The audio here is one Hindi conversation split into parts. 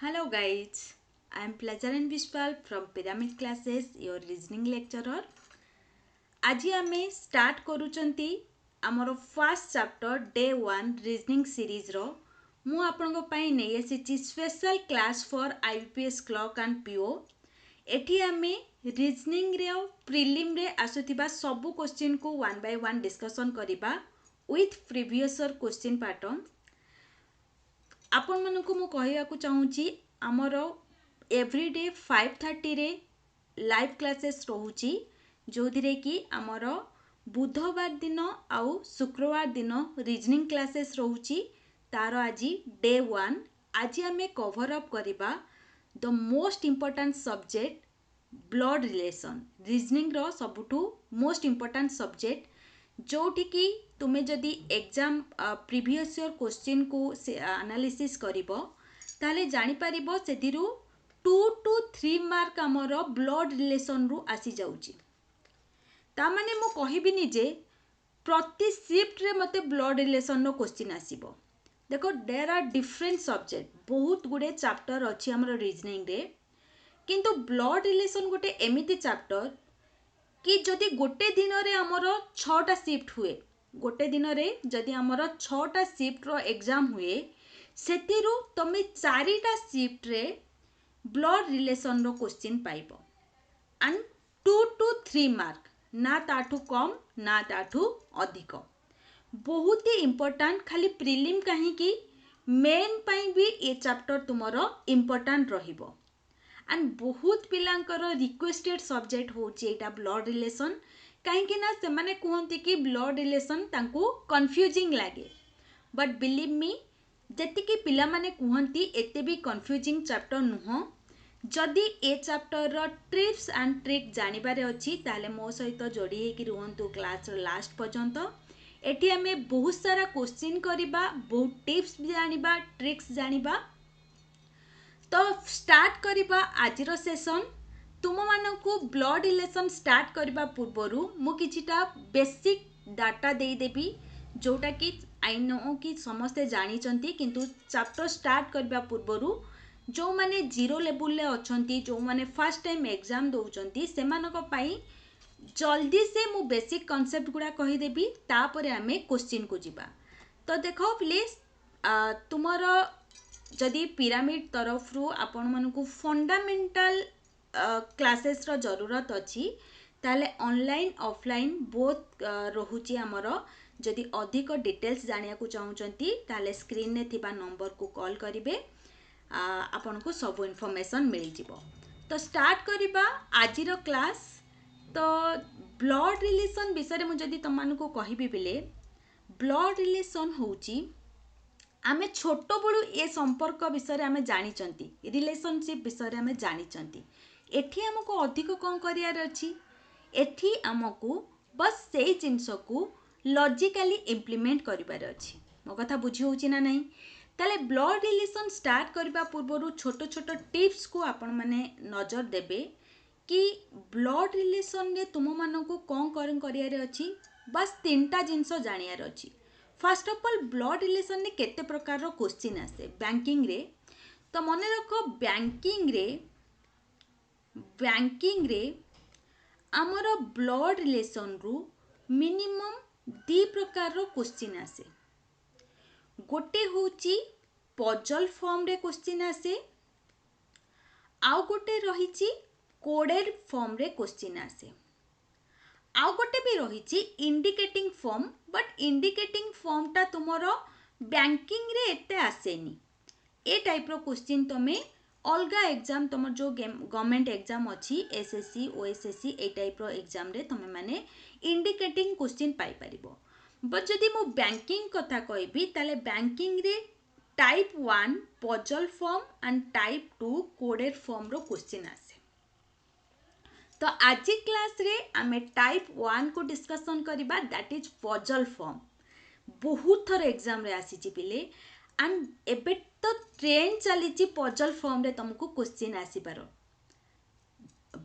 Hello guys, I am Plazaran Bishpal from Pyramid Classes, your reasoning lecturer. आज आमे स्टार्ट करूचंती आमर first chapter day 1 reasoning series रो मु आपनको पई नै आसीची special class for IPS clerk and PO एठी आमे रीजनिंग रे प्रीलिम रे आसुथिबा सब क्वेश्चन को वन बाय वन डिस्कशन करिबा with previous year question pattern आपण मानकु मु कहिया को चाहूची आमर एवरीडे 5:30 रे लाइव क्लासेस रहूची जो थिरे कि आमर बुधवार दिन आउ शुक्रवार दिन रीजनिंग क्लासेस रहूची तार आज डे 1 आज आमे कवर अप करिबा the most important subject blood relation reasoning रो सबुठु मोस्ट इंपोर्टेंट सब्जेक्ट जोठी कि तुमे जदि एग्जाम प्रीवियस ईयर क्वेश्चन को एनालिसिस करिबो ताले जानि परिबो सेथिरु 2 to 3 मार्क हमर ब्लड रिलेशन रु आसी जाउची ता माने मो कहिबिनी जे प्रति शिफ्ट रे मते ब्लड रिलेशन रो क्वेश्चन आसीबो देखो देयर आर डिफरेंट सब्जेक्ट बहुत गुडे चैप्टर अछि हमर रीजनिंग रे किंतु ब्लड रिलेशन गोटे एमिति चैप्टर कि जदि गोटे दिन रे हमर 6टा शिफ्ट हुए गोटे दिन रे जदि हमर 6टा शिफ्ट रो एग्जाम हुए सेतिरु तमे 4टा शिफ्ट रे ब्लड रिलेशन रो क्वेश्चन पाइबो एंड 2 to 3 मार्क ना ताठू कम ना ताठू अधिक बहुत ही इंपोर्टेंट खाली प्रीलिम कहीं कि मेन पाई भी ये चैप्टर तुमरो इंपोर्टेंट रहिबो एंड बहुत पिलांकर रिक्वेस्टेड सब्जेक्ट होची एटा ब्लड रिलेशन कहीं कि ना से माने कहंती कि ब्लड रिलेशन तांको कंफ्यूजिंग लागे बट बिलीव मी जति कि पिला माने कहंती एते भी कंफ्यूजिंग चैप्टर नुह जदि ए चैप्टर रो ट्रिप्स एंड ट्रिक जानिबारे अछि ताले मो सहित जोड़ी हे कि रुहंतु क्लास रो लास्ट पर्यंत एठी हमें बहुत सारा क्वेश्चन करिबा बहुत टिप्स भी जानिबा ट्रिक्स जानिबा तो स्टार्ट करिबा आजिरो सेशन तुम मानकु ब्लड रिलेशन स्टार्ट करिबा पूर्वरु मु किछिटा बेसिक डाटा दे देबी जोटा कि आई नो कि समस्ते जानी चंती किंतु चैप्टर स्टार्ट करिबा पूर्वरु जो माने जीरो लेवल ले अछंती जो माने फर्स्ट टाइम एग्जाम दोउचंती सेमानक पई जल्दी से मु बेसिक कांसेप्ट गुडा कहि देबी तापरे हमें क्वेश्चन को जिबा तो देखो प्लीज तुमरो जदि पिरामिड तरफ रु आपण मानकु फंडामेंटल क्लासेस रो जरूरत अछि ताले ऑनलाइन ऑफलाइन बोथ रहुची हमरो जदि अधिक डिटेल्स जानिया को चाहउचंती ताले स्क्रीन ने थिबा नंबर को कॉल करिवे आपण को सब इन्फॉर्मेशन मिल जिवो तो स्टार्ट करिबा आजिरो क्लास तो ब्लड रिलेशन विषय मु जदि तमान को कहिबी बिले ब्लड रिलेशन होची आमे छोट बड़ू ए संपर्क विषय आमे जानी चंती रिलेशनशिप विषय आमे जानी चंती एठी हमको अधिक कौन करियार अछि एठी हमको बस सेही जिंस को लॉजिकली इम्प्लीमेंट करिबार अछि मो कथा बुझी होची ना नहीं ताले ब्लड रिलेशन स्टार्ट करबा पूर्वरु छोट छोट टिप्स को आपण माने नजर देबे कि ब्लड रिलेशन रे तुम मानको कौन करियार अछि बस तीनटा जिंस जानियार अछि first of all blood relation ने केते प्रकार रो क्वेश्चन आसे बैंकिंग रे तो मने रखो बैंकिंग रे हमर ब्लड रिलेशन रु मिनिमम 2 प्रकार रो क्वेश्चन आसे गोटे होची पजल फॉर्म रे क्वेश्चन आसे आउ गोटे रहिची कोडेड फॉर्म रे क्वेश्चन आसे आउ गोटे भी रही indicating form but indicating form टा तुमरो बैंकिंग रे एते आसेनी ए टाइप रो क्वेश्चन तमे अलगा एग्जाम तुम जो गवर्नमेंट एग्जाम अच्छी एसएससी ओएसएससी ए टाइप रो एग्जाम रे तुम माने इंडिकेटिंग क्वेश्चन पाई परिबो बट जदि मो बैंकिंग कथा कहबी ताले बैंकिंग रे type 1 puzzle form and type 2 coded form रो क्वेश्चन आसे तो आज क्लास रे आमे टाइप 1 को डिस्कशन करिबा दैट इज पजल फॉर्म बहुत थर एग्जाम रे आसी पिले एंड एबे तो ट्रेंड चली पजल फॉर्म रे तुमको क्वेश्चन आसीबार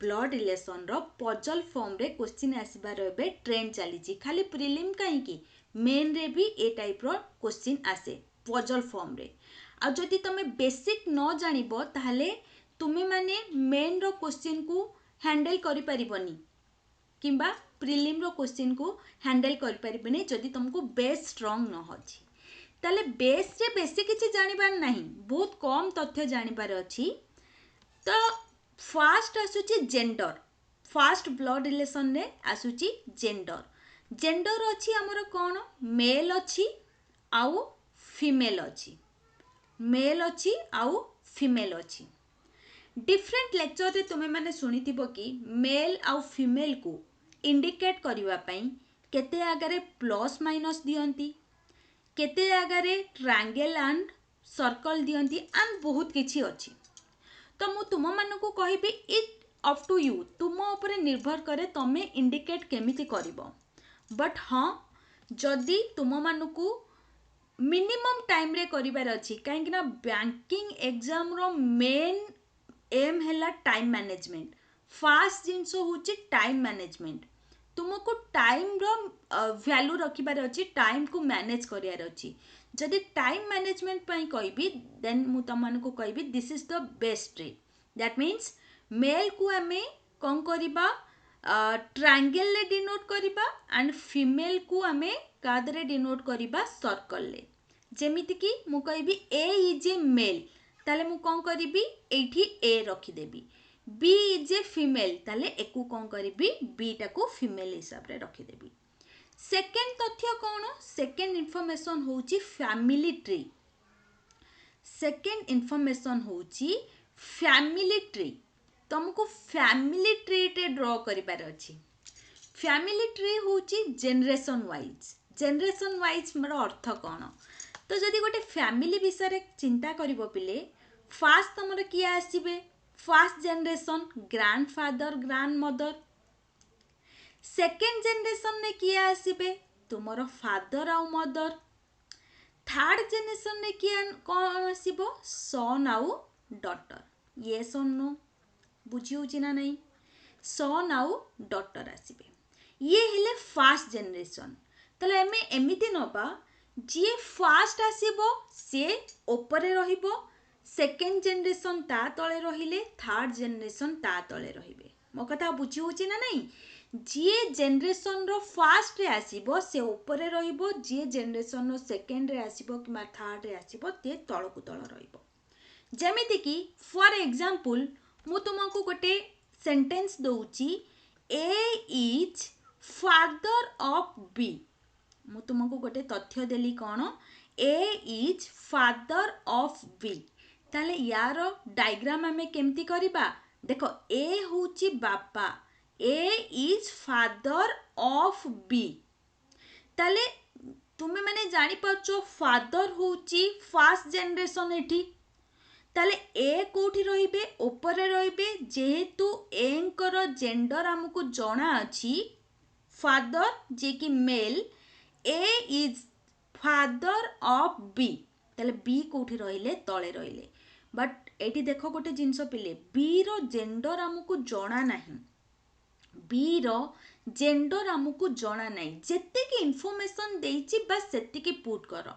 ब्लड रिलेशन रो पजल फॉर्म रे क्वेश्चन आसीबार एबे ट्रेंड चली खाली प्रीलिम कहीं की मेन रे भी ए टाइप रो क्वेश्चन आसे पजल फॉर्म रे आ जदि तुम बेसिक न जानिबो ताहले तुमे माने मेन रो क्वेश्चन को हैंडल करि परिबनी किंबा प्रिलिम रो क्वेश्चन को हैंडल करि परिबनी जदि तुमको बेस स्ट्रांग न होची ताले बेस रे बेसी किछि जानिबार नाही बहुत कम तथ्य जानिबार अछि। तो फास्ट आसुची जेंडर फास्ट ब्लड रिलेशन रे आसुची जेंडर जेंडर अच्छी आमर कौन मेल अच्छी आउ फीमेल अच्छी मेल अच्छी आउ फीमेल अच्छी डिफरेंट लेक्चर रे तुमे माने सुनिथिबो कि मेल आउ फीमेल को इंडिकेट करिवा पई केते आगरे प्लस माइनस दियंती केते आगरे ट्रायंगल एंड सर्कल दियंती एंड बहुत किछि अछि। तो मु तुम मानकु कहिबी इट अप टू यू तुम ऊपर निर्भर करे तमे इंडिकेट केमिति करिवो बट हाँ जदि तुम मानकु मिनिमम टाइम रे करिवार अछि काहेकि ना बैंकिंग एग्जाम रो मेन एम हैला टाइम मैनेजमेंट फास्ट जिंस होची टाइम मैनेजमेंट तुमको टाइम रो वैल्यू रखिबार अछि टाइम को मैनेज करियार अछि जदि टाइम मैनेजमेंट पई कहबी देन मु तमनको कहबी this is the best way that means male को हमें कौन करिबा ट्रायंगल ले डिनोट करिबा एंड फीमेल को हमें कादरे डिनोट करिबा सर्कल ले जेमिति कि मु कहबी ए इज ए मेल ताले मु कौन करिबी एठी ए रखी देबी बी इज ए फीमेल ताले एकु कौन करिबी बी टाको फीमेल हिसाब रे रखी देबी। सेकेंड तथ्य कौन सेकेंड इन्फॉर्मेशन होची फैमिली ट्री सेकेंड इन्फॉर्मेशन होची फैमिली ट्री तुमको फैमिली ट्री टे ड्रॉ करिबार अछि। फैमिली ट्री होची जनरेशन वाइज मोर अर्थ कौन तो जदि गोटे फैमिली विषय रे चिंता करिवो पिले फास्ट तुमर किए आसीबे first generation grandfather grandmother second generation ने किए आसीबे तुमर फादर आउ मदर थर्ड जनरेशन ने किए कौन आसीबो सन आउ डॉटर ये सन नो बुझी होची ना नहीं सन आउ डॉटर आसीबे ये हेले फर्स्ट जनरेशन तले एमे एमिति नबा जी फास्ट आसीबो से ऊपर रहिबो सेकेंड जनरेशन ता तले रहिले थर्ड जनरेशन ता तले रहिबे मो कथा बुझी होची ना नहीं जी जनरेशन रो फास्ट रे आसीबो से ऊपर रहिबो जी जनरेशन रो सेकेंड रे आसीबो कि थर्ड रे आसीबो ते तळकु तळ रहिबो जेमिति कि फॉर एग्जांपल मु तुमको गोटे सेंटेंस दउची A is father of B मु तुमको गोटे तथ्य देली कौन A is father of B ताले यार डायग्राम हमें केमती करिबा देखो ए होची बापा ए इज फादर ऑफ बी ताले तुमे माने जानी पाछो फादर होची फर्स्ट जनरेशन एठी ताले ए कोठी रहिबे ऊपर रहिबे जेहेतु एंकर जेंडर हमको जणा अछि फादर जे कि male A is father of B ताले बी कोठी रहिले तळे रहिले बट एठी देखो गोटे जिंस पिले बी रो जेंडर हमको जणा नाही बी रो जेंडर हमको जणा नाही जेते कि इन्फॉर्मेशन देइछि बस सेति कि पुट करो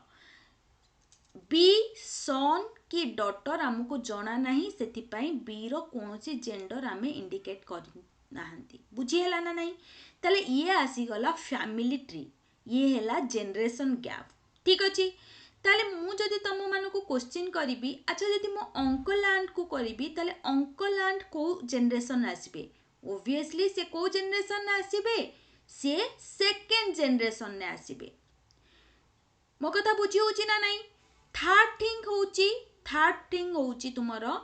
बी सन कि डॉटर हमको जणा नाही सेति पई बी रो कोनोसी जेंडर हमें इंडिकेट करि नाहंती बुझी हला ना नहीं ताले ये आसी गला फैमिली ट्री ये हेला जनरेशन गैप ठीक अछि ताले मु जदि तम मानको क्वेश्चन करिबी अच्छा जदि मो अंकल आंट को करिबी ताले अंकल आंट को जनरेशन आसीबे ऑब्वियसली से को जनरेशन आसीबे से सेकेंड जनरेशन ने आसीबे मो कथा बुझी होची ना नहीं थर्ड थिंग होची तुमरो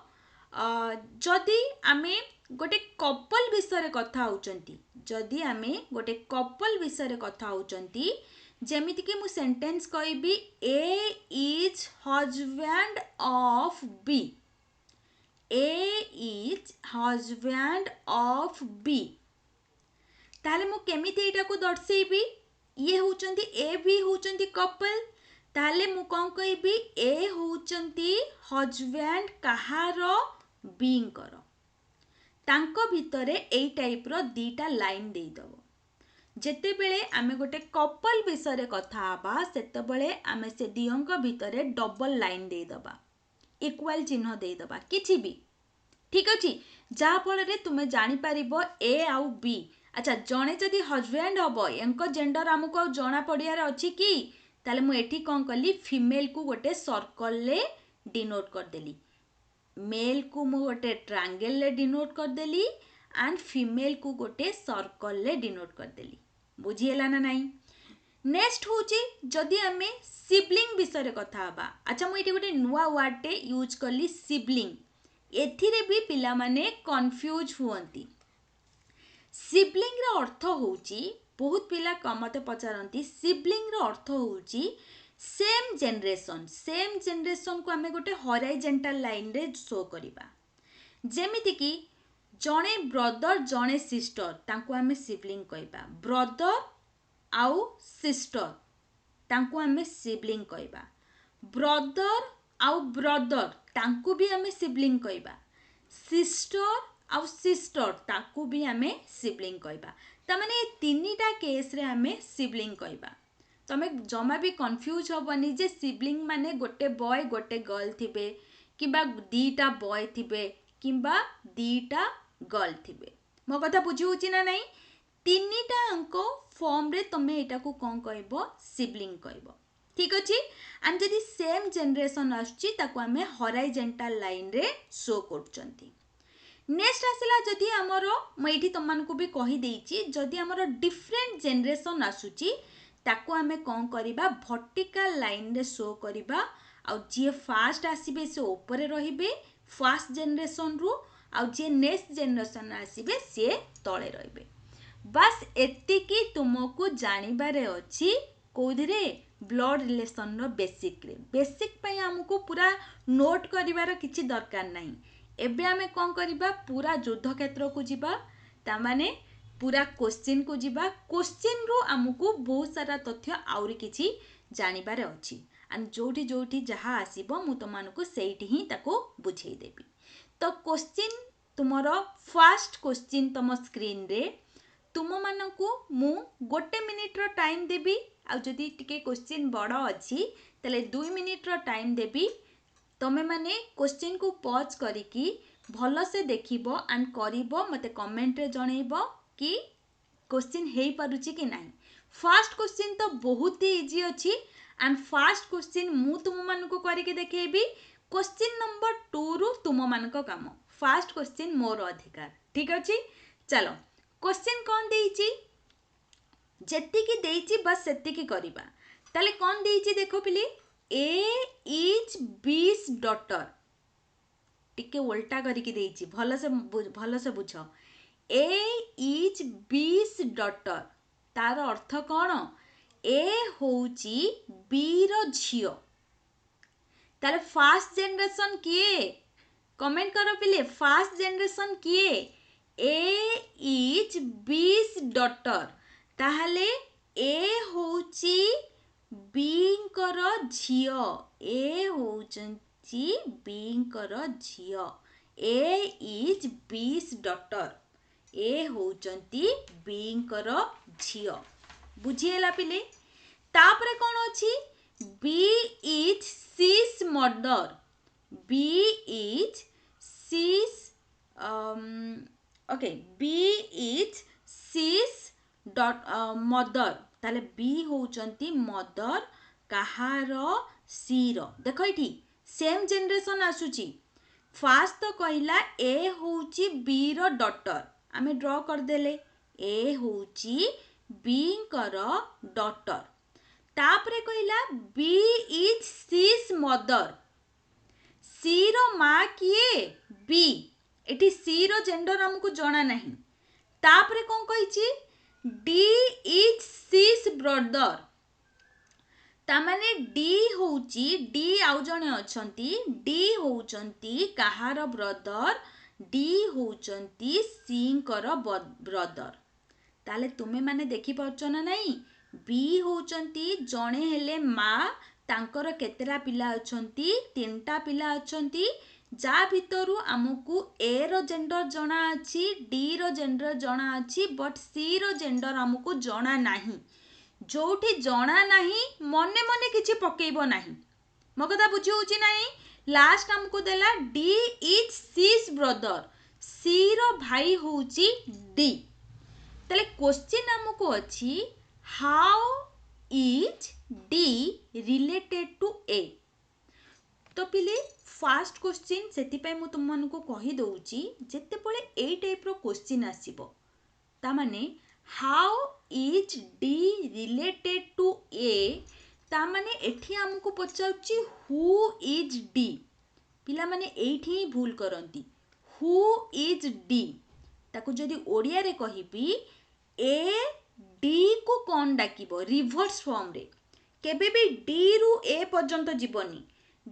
जदि आमे गोटे कपल विषय कथा होचंती जदि आमे गोटे कपल विषय कथा होचंती जेमिति कि मु सेंटेंस कहबी A is husband of B A is husband of B ताले मु केमिति एटा को दर्शेबी ये होचंती ए बी होचंती कपल ताले मु कोन कहबी ए होचंती हस्बैंड कहारो बींकर तांको भितरे एई टाइप रो दीटा लाइन देई दबो जेते बेले आमे गोटे कपल विषय कथा हबा सेते बेले आमे से दियंक भितरे डबल लाइन देई दबा इक्वाल चिन्ह देदबा किछि भी ठीक अच्छे जहाँफल तुम्हें जापर ए आउ बी अच्छा जड़े जदि हजबैंड हम या जेंडर आमको जना पड़ियार अच्छी कि ताले मुझे कौन कली फीमेल को गोटे सर्कल डिनोट करदेली मेल को मु गोटे ट्रायंगल डिनोट करदेली एंड फीमेल को गोटे सर्कल डिनोट करदेली बुझीगला ना नाई नेक्स्ट हूँ जदि आम सिबलिंग विषय कथा हवा अच्छा मुझे गोटे नुआ वर्डटे यूज कली सिबलिंग एथिरे भी पिला माने कंफ्यूज हुअंती सिबलिंग रो अर्थ होउची बहुत पिला मते पचारती सिबलिंग रो अर्थ होउची सेम जनरेशन को आमे गोटे हॉराइजॉन्टल लाइन रे शो करिबा जेमिति कि जणे ब्रदर जणे सिस्टर तांको आमे सिबलिंग कहबा ब्रदर आउ सिस्टर तांको आमे सिबलिंग कहबा ब्रदर आउ ब्रदर तांको भी आमे सिबलिंग कहबा सिस्टर आउ सिस्टर ताकू भी आमे सिबलिंग कहबा त माने तीनटा केस रे आमे सिबलिंग कहबा तमे जमा भी कंफ्यूज होबनी जे सिबलिंग माने गोटे बॉय गोटे गर्ल थिबे किबा दीटा बॉय थिबे किबा दीटा गर्ल थिबे मो कथा बुझी होची ना नहीं तीनटा अंक फॉर्म रे तमे एटा को कोन कहबो सिबलिंग कहबो ठीक अछि एंड जदी सेम जनरेशन आछी ताको आमे हॉराइजॉन्टल लाइन रे शो करचंती नेक्स्ट आसला जदि आमर मुझे तुमको भी कही देछि जदि आमर डिफरेंट जनरेशन आसुची ताको आमे कौन करिबा वर्टिकल लाइन रे शो करिबा आउ जे फास्ट आसीबे से ऊपर रहिबे फास्ट जनरेशन रु आउ जे नेक्स्ट जनरेशन आसीबे से तळे रहिबे बस एतिकी तुमको जानिबारे अछि कोदिरे ब्लड रिलेशन रो बेसिक पई हमको पूरा नोट करिवार किछि दरकार नाही एबे आमे कौन करिबा पूरा युद्ध क्षेत्र को जिबा ता माने पूरा क्वेश्चन को जिबा क्वेश्चन रो हमको बहुत सारा तथ्य आउरी किछि जानिबारे अछि एंड जोठी जोठी जहा आसीबो मु तमानको सेठी ही ताको बुझेई देबी तो क्वेश्चन तुमरो फर्स्ट क्वेश्चन तम स्क्रीन रे तुम मानकु मु गोटे मिनिट रो टाइम देबी आ जदी टिके क्वेश्चन बड़ अछि तले 2 मिनिट रो टाइम देबी तमे माने क्वेश्चन को पॉज करिकी भल से देखिबो एंड करिबो मते कमेंट रे जणैबो कि क्वेश्चन हेई पारुची कि नाही फर्स्ट क्वेश्चन तो बहुत ही इजी अछि एंड फर्स्ट क्वेश्चन मु तुम मानको करिके देखेबी क्वेश्चन नंबर 2 रु तुम मानको काम फर्स्ट क्वेश्चन मोर अधिकार ठीक अछि चलो क्वेश्चन कौन देइची जेतिकी देइची बस सेतिकी करिबा ताले कौन देइची देखो पिली ए इज बीस डॉटर टिके उल्टा करके देइची भल से बुझ ए इज बीस डॉटर तार अर्थ कौन ए होउची बी रो झियो ताले फर्स्ट जनरेशन किए कमेंट करो पिले फर्स्ट जनरेशन किए ए इज बीस डॉटर ताहले ए होउची बींकर झियो ए होउचंती बींकर झियो ए इज बीस डॉटर ए होउचंती बींकर झियो बुझीला पिले तापरे कौन अछि B is C's mother B is C's okay B is C's mother ताले बी होउचंती मदर कहार सीर देख ये सेम जनरेशन आसुची फास्ट तो कहला ए होउची बी रो डॉटर आमे ड्रॉ कर देले ए होउची बी कर डॉटर तापरे कहला B is C's mother C रो माँ किए बी एटी सी रो जेंडर हमको जना नहीं तापरे कौन कहिची डी इज सीस ब्रदर तामाने डी होउची डी आउ जने अछंती डी होउचंती कहार ब्रदर डी होउचंती सींकर ब्रदर ताले तुमे माने देखि पाउचो ना नहीं बी होउचंती जणे हेले माँ तांकर केतेरा पिला अछंती तीनटा पिला अछंती जा भितरु आमको ए रो जेंडर जना अछि डी रो जेंडर जना अछि बट सी रो जेंडर आमको जना नाही जोठी जना नाही मने मने किछि पकेइबो नाही मो कथा बुझी होची नाही लास्ट हमको देला D is C's brother, C रो भाई होची डी। ताले क्वेश्चन हमको अच्छी how is D related to A. तो पिले फास्ट क्वेश्चन से मु तुम मन को कही दउची जेते बळे ए टाइप रो क्वेश्चन आसीबो ता माने how is D related to A, ता माने एठी हमको पचाउची हु इज डी। पिला माने एठी ही भूल करंती, हु इज डी ताको जदि ओडिया रे कहिबी ए डी को कौन डाकिबो रिवर्स फॉर्म रे, केबे भी डी रु ए पर्यंत जीवनी,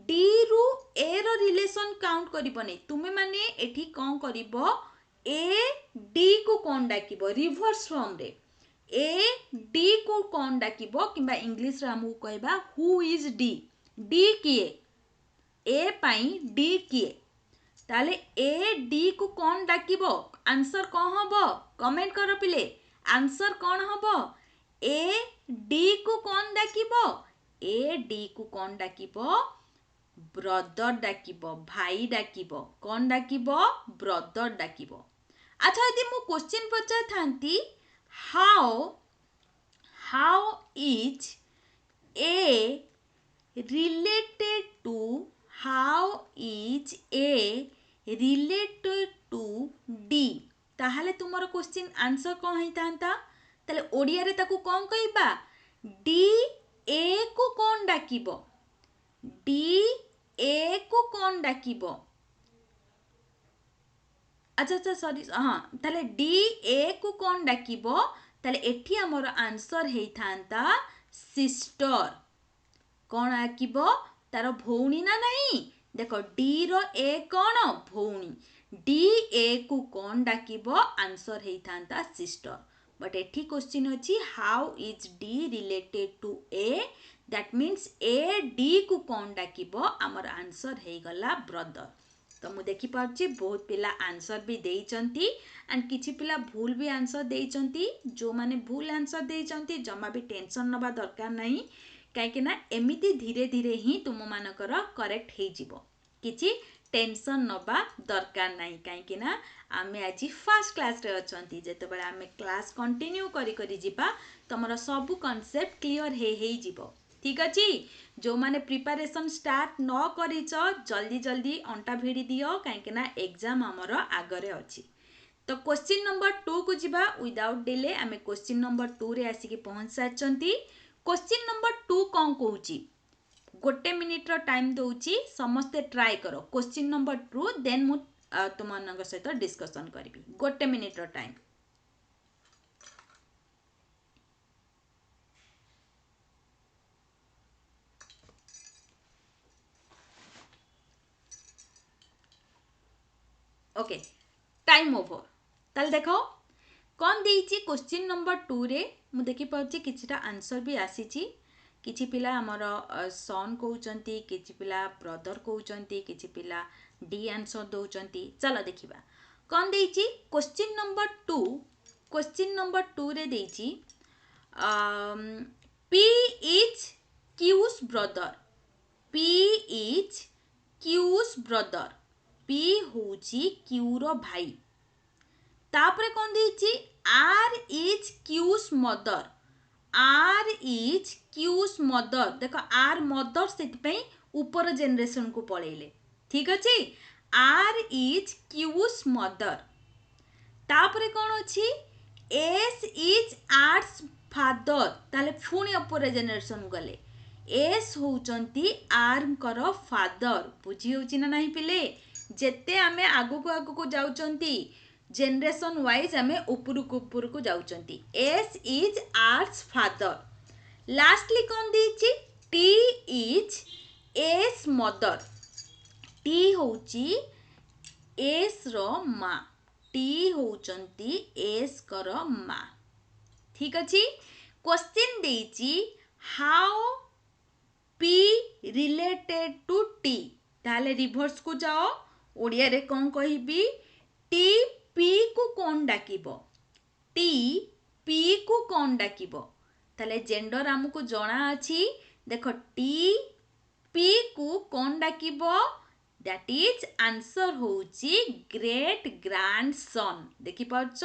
डी रु ए रो रिलेशन काउंट करिबोनी। तुमे माने एठी कौन करिबो ए डी को कौन डाकिबो रिवर्स फॉर्म रे, ए डी को कौन डाकिबो किंबा इंग्लिश रे हमहु कहबा हु इज डी, डी किए ए पाई डी किए, ताले ए डी को कौन डाकिबो आंसर कौन हबो कमेंट करो पिले, आंसर कौन हबो ए डी को कौन डाकिबो, ए डी को कौन डाकिबो ब्रदर डाकिबो, भाई डाकिबो, कौन डाकिबो ब्रदर डाकिबो। अच्छा यदि मु क्वेश्चन पचार थांती how is A related to, how is A related to D, ताहले तुमरो क्वेश्चन आंसर कौन है तांता, ताले ओडिया रे ताकू कौन कहबा डी ए को कौन डाकिबो, डी ए को कौन डाकिबो। अच्छा अच्छा सॉरी हाँ, ताले डी ए को कौन डाकिबो, ताले एठी हमरो आंसर हेई थांता सिस्टर। कौन आकिबो तारो भौणी ना नहीं, देखो डी रो ए कौन भौणी, डी ए को कौन डाकिबो आंसर हेई थांता सिस्टर। बट एठी क्वेश्चन अछि how is D related to A, that means A D को कौन डाकिबो हमर आंसर हेई गला ब्रदर। तो मु देखि पाउची बहुत पिला आंसर भी देइचंती एंड किछि पिला भूल भी आंसर देइचंती। जो माने भूल आंसर देइचंती जमा भी टेंशन नबा दरकार नहीं, कहीं ना एमिति धीरे धीरे ही तुम मानकर करेक्ट हो जिवो, किछि टेंशन नबा दरकार नहीं। कहीं ना आमे आज फर्स्ट क्लास रे अछंती, जेते बेले आमे क्लास कंटिन्यू करी करी जिबा तमरो सब कांसेप्ट क्लियर हे जिवो। ठीक अछि, जो माने प्रिपरेशन स्टार्ट न करिच जल्दी जल्दी अंटा भिड़ी दियो, कहीं ना एग्जाम हमरो आगरे अछि। तो क्वेश्चन नंबर 2 को जिबा विदाउट डिले। आमे क्वेश्चन नंबर 2 रे आसी के पहुंच साचंती। क्वेश्चन नंबर 2 कौन कहूची, गोटे मिनिट रो टाइम दउची, समस्ते ट्राई करो क्वेश्चन नंबर 2, देन मु तुम सहित डिस्कशन करी। गोटे मिनिट रो टाइम। Okay time over. ताल देखो कौन देइची क्वेश्चन नंबर 2 रे मु देखि पाउची किछिटा आंसर भी आसीची। किछि पिला हमर सन कहउचंती, किछि पिला ब्रदर कहउचंती, किछि पिला डी आंसर दउचंती। चलो देखिबा कौन देइची क्वेश्चन नंबर 2। क्वेश्चन नंबर 2 रे देइची P is Q's brother, P is Q's brother, P होची क्यू रो भाई। तापरे कौन देइची R is Q's mother, R is Q's mother. देखो आर मदर से ऊपर जेनरेशन को पळेले। ठीक अछि, आर इज क्यूज मदर। तापरे कौन अछि एस इज आर्ट्स फादर, ताले फुणी ऊपर जेनरेशन गले एस होउचंती आर कर फादर। बुझी होची ना नहीं पिले, जेते आमे आगु को जाउचंती जेनरेशन वाइज आमे ऊपर को जाउचंती। S is R's father. Lastly कौन दीची T is S mother, T होची एस रो माँ, टी होचंती एस कर माँ। ठीक अछि, क्वेश्चन देइची how P related to T, ताले रिवर्स को जाओ, ओडिया रे कौन कहिबी टी पी को कौन डाकिबो, टी पी को कौन डाकिबो। ताले जेंडर हमको जना अछि, देखो टी पी को कौन डाकिबो दैट इज आंसर होउची ग्रेट ग्रांडसन। देखि पाउछ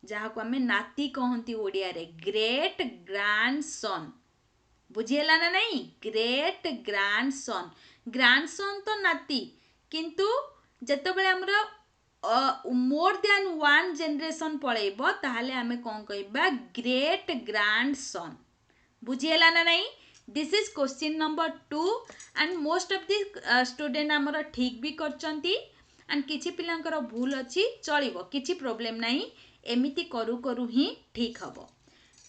जहाँ को हमें नाती कहती ओडिया रे ग्रेट ग्रांडसन। बुझीला ना नहीं ग्रेट ग्रांडसन। ग्रांडसन तो नाती किंतु जेतेबेले हमर मोर देन वन जनरेशन पळेबो ताहले हमें कोन कहबा ग्रेट ग्रांडसन। बुझीला ना नहीं। This is question number 2 and most of the student हमर ठीक भी करचंती एंड किछि पिलांकर भूल अछि चलिबो किछि प्रॉब्लम नहीं एमिति करू करू ही ठीक हबो।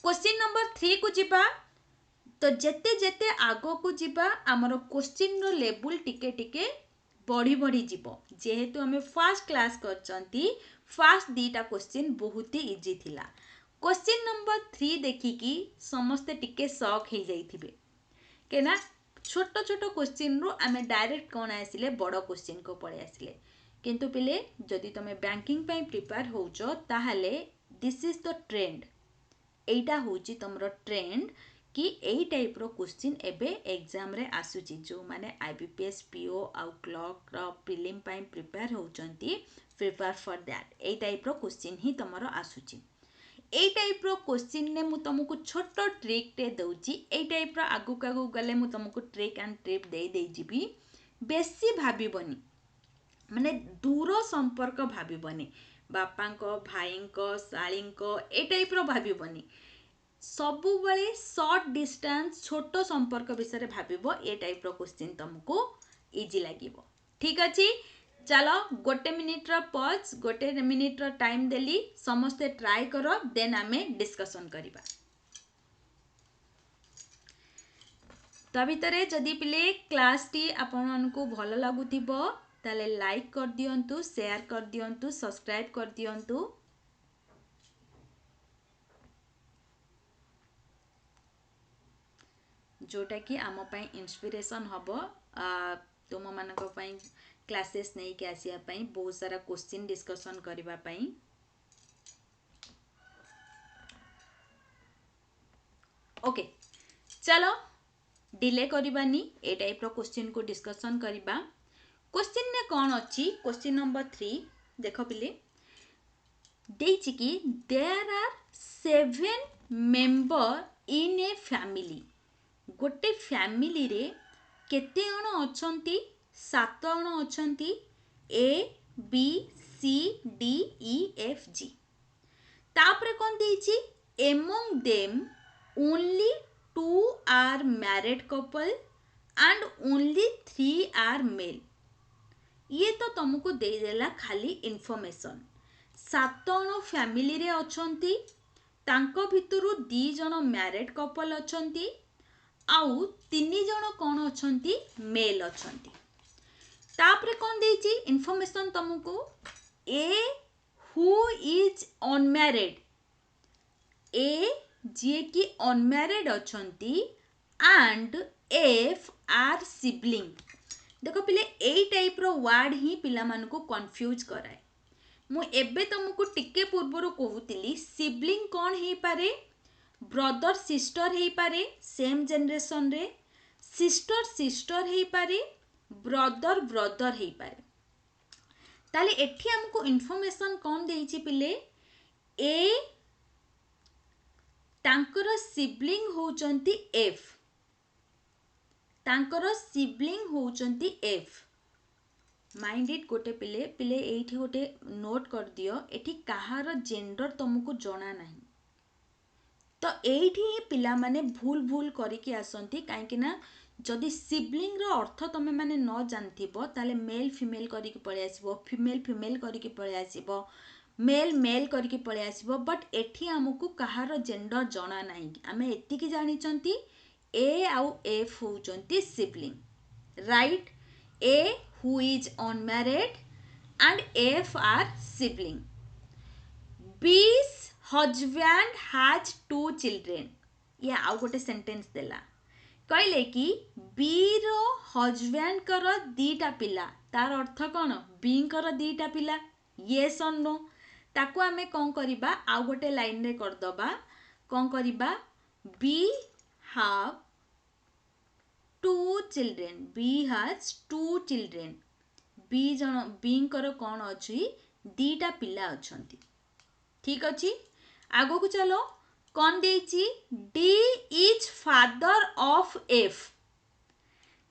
क्वेश्चन नंबर 3 को जिबा तो जेते जेते आगो को जिबा हमर क्वेश्चन रो लेवल टिके टिके बढ़ी बढ़ी जीवो। जेहेतु हमें फर्स्ट क्लास करचंती फर्स्ट दीटा क्वेश्चन बहुत ही इजी थिला। क्वेश्चन नंबर 3 देखिकी समस्ते टिके शॉक हो जाइथिबे केना छोट छोट क्वेश्चन रो आमे डायरेक्ट कोन आसिले बड़ क्वेश्चन को पळे आसिले किंतु पिले जदि तमे बैंकिंग पई प्रिपेयर होउचो ताहाले दिस इज द ट्रेंड। एटा होउची तमरो ट्रेंड कि एई टाइप रो क्वेश्चन एबे एग्जाम रे आसुची जो माने आईबीपीएस पीओ आउ क्लर्क रो प्रीलिम पई प्रिपेयर होउचंती प्रिपेयर फॉर दैट एई टाइप रो क्वेश्चन ही तमरो आसुची। एई टाइप रो क्वेश्चन ने मु तुमको छोट ट्रिक टे दउची एई टाइप रो आगु कागु गले मु तुमको trick and tip they GB. बेसी भाबिबनी माने दूर संपर्क भाबिबनी बापांको भाईंको साळींको ए टाइप रो भाबिबनी सबु बळे शॉर्ट डिस्टेंस छोट संपर्क विषय भाबिबो ए टाइप रो क्वेश्चन तुमको इजी लागिबो। ठीक अछि चलो गोटे मिनिट रो पॉज गोटे मिनिट रो टाइम देली समस्ते ट्राई करो देन आमे डिस्कशन करिबा। ता भितरे जदि पिले क्लास टी आपन को भलो लागुथिबो ताले लाइक कर दियंतु शेयर कर दियंतु सब्सक्राइब कर दियंतु। जोटा कि आम पई इंस्पिरेशन हबो तुम मानक पई क्लासेस नहीं के आसिया पई बहुत सारा क्वेश्चन डिस्कशन करिबा पई। ओके चलो डिले करिबानी ए टाइप रो क्वेश्चन को डिस्कशन करिबा। क्वेश्चन ने कौन अच्छी क्वेश्चन नंबर 3 देखो पिले देछि कि there are 7 member in A family. गोटे फैमिली रे केते जण अछंती 7 जण अछंती A B C D E F G. तापरे कोन देछि among them only 2 are married couple and only 3 are male. ये तो तुमको दे देला खाली इन्फॉर्मेशन 7 जण फैमिली रे अछंती तांको भितरु 2 जण मैरिड कपल अछंती आउ 3 जण कोन अछंती मेल अछंती। तापरे कोन देछि इन्फॉर्मेशन तुमको A who is unmarried A जे कि अनमैरिड अछंती एंड एफ आर सिबलिंग। देखो पिले एई टाइप रो वर्ड ही पिला मान को कंफ्यूज कराए। मु एबे तुमको टिके पूर्वरु कहूतिली सिबलिंग कौन हे पारे ब्रदर सिस्टर हे पारे सेम जनरेशन रे सिस्टर सिस्टर हे पारे ब्रदर ब्रदर हे पारे। ताले एठी हमको इन्फॉर्मेशन कौन देइछि पिले ए तांकर सिबलिंग होचंती एफ तांकर सिबलिंग होचंती एफ। माइंड इट गोटे पिले पिले एठी गोटे नोट कर दियो एठी कहार जेंडर तुमको जणा नहीं तो एठी पिला माने भूल भूल करिके आसंती काहे ना जदि सिबलिंग रो अर्थ तमे माने न जानथिबो ताले मेल फीमेल करिके पळे आसीबो फीमेल फीमेल करिके पळे आसीबो मेल मेल करिके पळे आसीबो बट एठी हमकु कहार जेंडर जणा नाही आमे एति की जानि चंती ए आउ एफ होचंती sibling right. A who is unmarried and F are sibling. B's husband has 2 children. या आउ गोटे सेंटेंस देला कहले कि बी रो हजबैंड कर 2टा पिला तार अर्थ कौन बी कर 2टा पिला येस और नो ताको आमे कौन करिबा आउ गोटे लाइन रे कर दबा कौन करिबा B have 2 children B has 2 children बीଙ୍କର कौन अच्छी दीटा पिला अछंती ठीक अच्छी आगो को चलो कौन देची D is father of F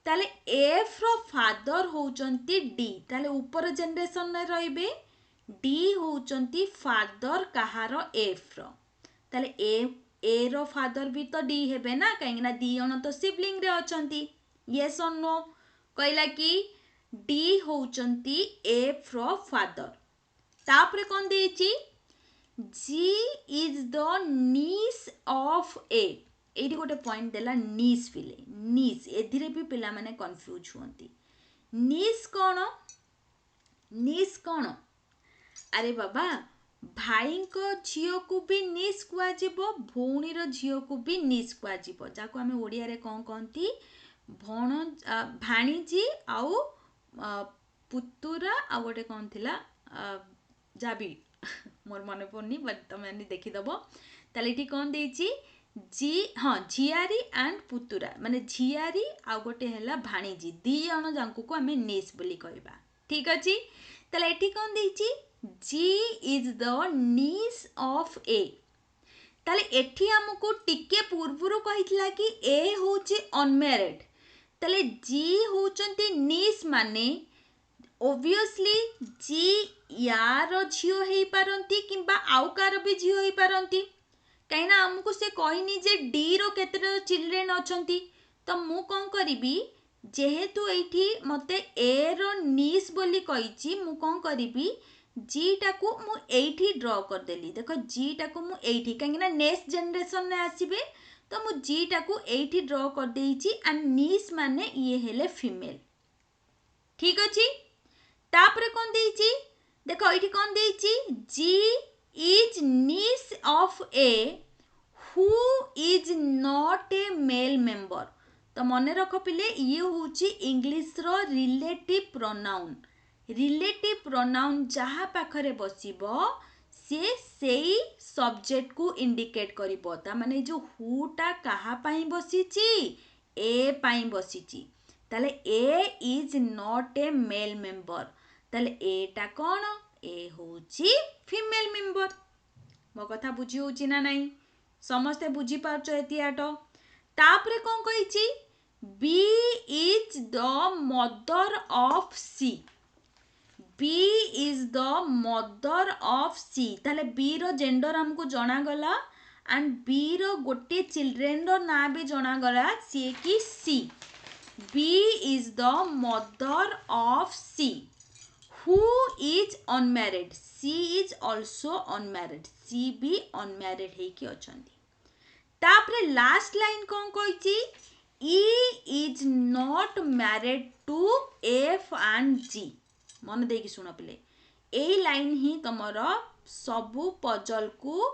ताले एफ रो फादर होचंती डी ताले ऊपर जनरेशन में रहिबे डी होचंती फादर कहारो एफ रो ताले ए रो फादर भी तो डी हेबे ना कहीं ना दी जन तो सिबलिंग रे अछंती यस और नो कहला कि डी होचंती एफ रो फादर तापरे कौन देची जी इज द नीस ऑफ ए एठी गोटे पॉइंट देला नीस पिले नीस एधिरे भी पिला माने कंफ्यूज हुंती नीस कौन अरे बाबा भाई को झियो को भी नीस कुआ जीवो भौणी रो झियो को भी नीस कुआ जीवो जाको हमें ओडिया रे कोन कहंती भण भाणीजी आउ पुतुरा आ गोटे कोन थिला जाबी मोर मन पड़नी बट तुम देखीदेव ताले एठी कौन देची जी हाँ झियारी एंड पुतुरा माने झियारी आ गोटे हैला भाणीजी दी जन जांकु को हमें नीस बोली कहबा ठीक अछि ताले एठी कौन देची जी इज द नीस ऑफ ए ताले एठी हमको टिके पूर्वरु कहितला कि ए होची अनमैरिड ताले जी होचंती नीस माने ओबियसली जी यार झियो हेई पारंती किंबा आउ कार भी झियो हेई पारंती कहीं ना हमको से कहनी जे डी रो केते चिल्ड्रेन अछंती तो मु कौन करिबी जेहेतु एठी मते ए रो नीस बोली कहिची मु कौन करिबी जी टाकू मु एठी ड्रॉ कर देली देखो जी टाकू मु एठी कहीं ना नेक्स्ट जनरेशन में आसीबे तो मु जी टाकू एठी ड्रॉ कर देइची एंड नीस माने ये हेले फीमेल ठीक अछि तापरे कौन देइची देखो एठी कौन देइची G is niece of A who is not a male member तो मन रख पिले ये होची इंग्लिश रो रिलेटिव प्रोनाउन जहाँ पाखरे बसिबो से सब्जेक्ट को इंडिकेट करिबो ता माने जो हुटा कहा पाई बसिची ए पाई बसिची ताले A is not a male member ताले एटा कौन ए होची फीमेल मेंबर मो कथा बुझी होची ना नहीं समस्ते बुझी पारछ एतियाट तापरे कौन कहिची B is the mother of C B is the mother of C ताले बी रो जेंडर हमको जना गला एंड बी रो गोटे चिल्ड्रेन रो ना भी जना गला सी की C B is the mother of C who is unmarried she is also unmarried she भी unmarried है कि अछंती तापरे लास्ट लाइन कौन कहिची e is not married to f and g मन देकी सुन पिले ए लाइन ही तमरो सबु पजल को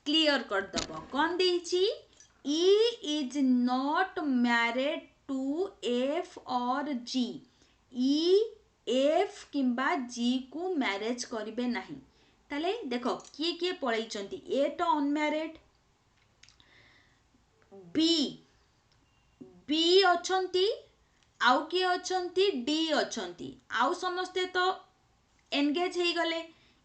क्लियर कर दबो कौन देची e is not married to f or g e F किंबा जी को मैरेज करिबे नहीं ताले देखो किए किए पळैचंती ए तो अनमैरिड बी अछंती आउ किए अछंती डी अछंती आउ समस्ते तो एंगेज हे गले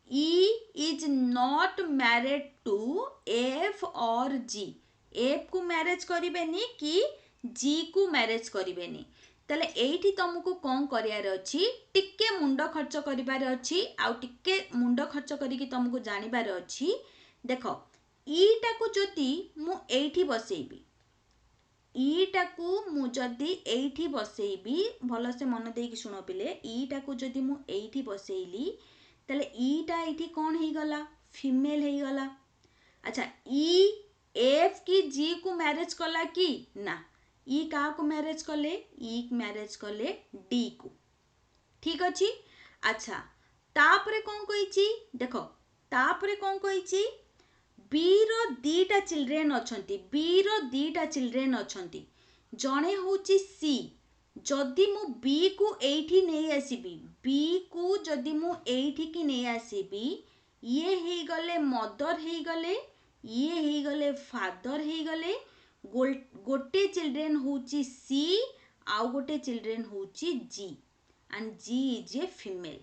E is not married to F और जी एफ को मैरेज करिबेनी कि जी को मैरेज करिबेनी ताले एठी तुमको कौन करियार अछि टिके मुंड खर्च करिबार अछि आउ टिके मुंड खर्च करिकि तुमको जानिबार अछि देखो ईटा को जति मु एठी बसेबी ईटा को मु जदी एठी बसेबी भलो से मन देकी सुनो पिले ईटा को जदी मु एठी बसेइली ताले ईटा एठी कौन हे गला फीमेल हे गला अच्छा ई एफ की जी को मैरिज कला कि ना ई का को मैरिज कले ई मैरिज कले डी को ठीक अछि अच्छा तापरे कौन कहिची देखो तापरे कौन कहिची बी रो दीटा चिल्ड्रेन अछंती जणे होची सी जदि मु बी को एठी नै आसीबी बी को जदि मु एठी की नै आसीबी ये हे गले मदर हे गले ये हे गले फादर हे गले गोटे चिल्ड्रेन होची सी आउ गोटे चिल्ड्रेन होची जी and G is a female.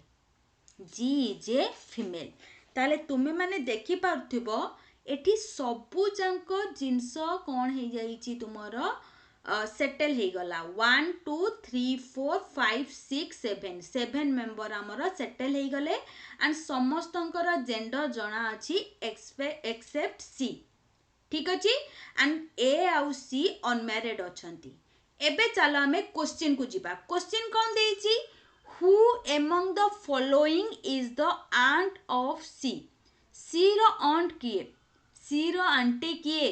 G is a female. ताले तुमे माने देखि पारुथिबो एठी सबु जांको जिंस कोन हे जाईची तुमरो सेटल हे गला 1 2 3 4 5 6 7 7 मेंबर हमरो सेटल हे गले एंड समस्तंकर जेंडर जणा अछि एक्सेप्ट सी. ठीक अछि एंड ए आउ सी अनमैरिड अछंती. एबे चलो हमें क्वेश्चन को जिबा. क्वेश्चन कोन देइची who among the following is the aunt of C. C रो aunt किए? C रो आंटी किए?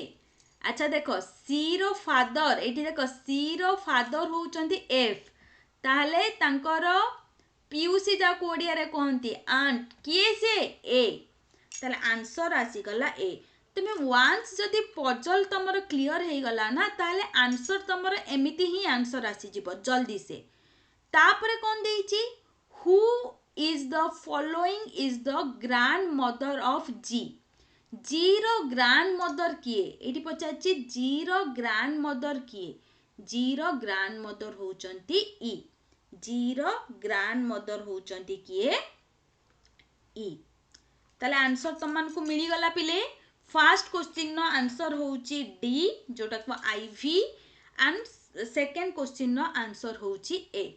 अच्छा देखो C रो फादर एठी देखो C रो फादर होउचंती F ताहले तांकर पियूसी जा कोडिया रे कहंती आंट किए से A ताहले आंसर आसी गला A. तुमे वंस जदि पजल तमरो क्लियर हे गला ना ताहले आंसर तमरो एमिति ही आंसर आसी जिवो जल्दी से. तापरे कौन देइची who is the following is the grand mother of G. G रो ग्रैंड मदर किए एठी पचाची जी रो ग्रैंड मदर किए. जी रो ग्रैंड मदर होउचंती ई. जी रो ग्रैंड मदर होउचंती किए ई. ताले आंसर तमन को मिली गला पिले. फर्स्ट क्वेश्चन नो आंसर होउची डी जोटा को आईवी and second question no answer होउची ए.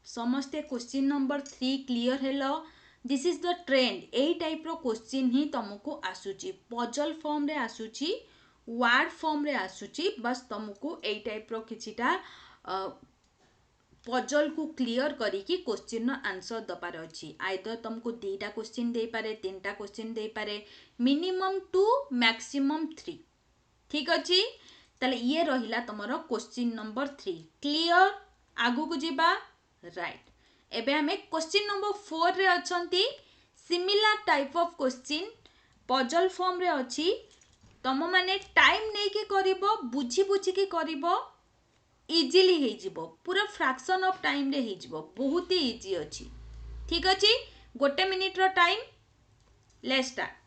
समस्ते क्वेश्चन नंबर 3 क्लियर हेलो. This is the trend. एई टाइप रो क्वेश्चन ही तुमको आसुची पजल फॉर्म रे आसुची वर्ड फॉर्म रे आसुची. बस तुमको एई टाइप रो किछिटा पजल को क्लियर करिकी क्वेश्चन नो आंसर दबार अछि. आइदर तुमको 2टा क्वेश्चन दे पारे 3टा क्वेश्चन दे पारे मिनिमम 2 मैक्सिमम 3. ठीक अछि तले ये रहिला तमरो क्वेश्चन नंबर 3 क्लियर. आगु को जिबा राइट. एबे हमें क्वेश्चन नंबर 4 रे अछंती. Similar type of question puzzle form रे अछि. तम माने टाइम नै के करिवो बुझी बुझी के करिवो इजीली हे जिवो. पूरा फ्रैक्शन ऑफ टाइम रे हे जिवो. बहुत ही इजी अछि. ठीक अछि 1 मिनिट रो टाइम. Let's start.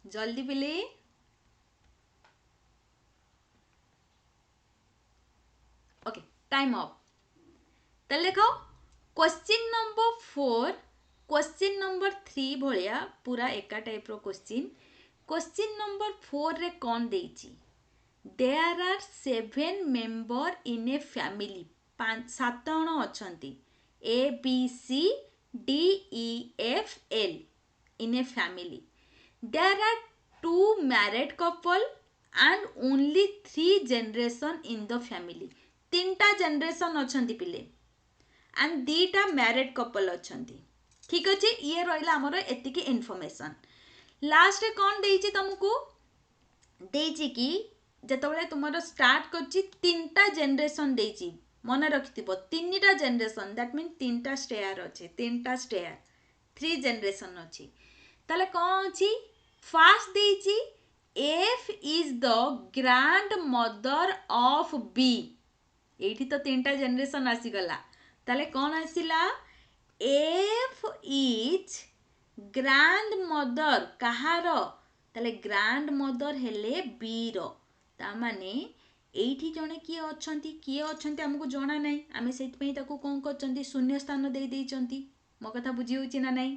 जल्दी पिले. Okay time up. तले देखो क्वेश्चन नंबर 4 क्वेश्चन नंबर 3 भलिया पूरा एका टाइप रो क्वेश्चन. क्वेश्चन नंबर 4 रे कोन देइची there are 7 member in A family. 7 जण अछंती A B C D E F L in A family. There are 2 married couple and only 3 generation in the family. 3टा जनरेशन अछंती पिले एंड 2टा मैरिड कपल अछंती. ठीक अछि ये रहिला हमर एतिकी इन्फॉर्मेशन. लास्ट रे कोन देइची तुमको देइची कि जतबले तुमरो स्टार्ट करची 3टा जनरेशन देइची. मन रखिथिबो 3टा जनरेशन दैट मीन 3टा स्टेयर अछि 3टा स्टेयर 3 जनरेशन अछि. ताले कोन अछि first देइची F is the grandmother of B. एठी तो 3टा जनरेशन आसी गला. ताले कोन आसीला F is grandmother कहार ताले ग्रैंडमदर हेले B रो. ता माने एठी जणे किए अछंती हमको जणा नै. आमे सेति पई ताको कोन करचंती शून्य स्थान दे देइचंती. मो कथा बुझी होची ना नै.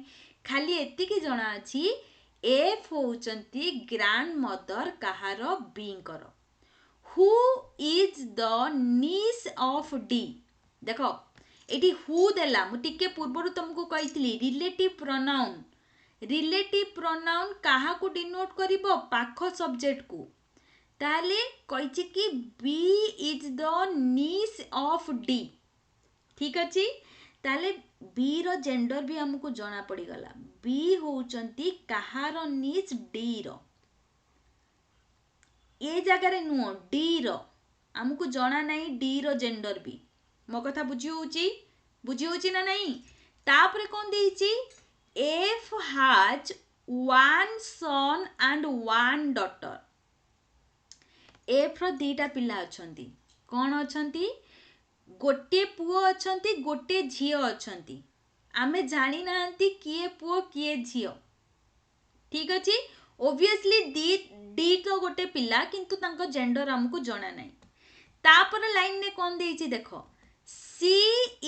खाली एतिकी जणा अछि F होउचंती ग्रैंडमदर कहार B करो. Who is the niece of D. देखो एटी हु देला मु टिके पूर्वरु तुमको कहितली रिलेटिव प्रोनाउन. रिलेटिव प्रोनाउन काहा को डिनोट करिवो पाखो सब्जेक्ट को. ताले कहिछि कि B is the niece of D. ठीक अछि ताले B रो जेंडर भी हमको जाना पड़ी गला. B होउचंती कहार नीस D रो. ए जगह रे नुओ D रो हमको जाना नहीं D रो जेंडर भी. मो कथा बुझी होची ना नहीं. तापरे कोन देइची F has 1 son and 1 daughter. F रो 2टा पिला अछंती. कोन अछंती गोटे पुओ अछंती गोटे झियो अछंती आमे जानी नांती किए पुओ किए झियो ठीक अछि ओब्वियसली दी डी तो गोटे पिला किंतु तांको जेंडर हमको जणा नाही तापर लाइन ने कोन देइछि देखो C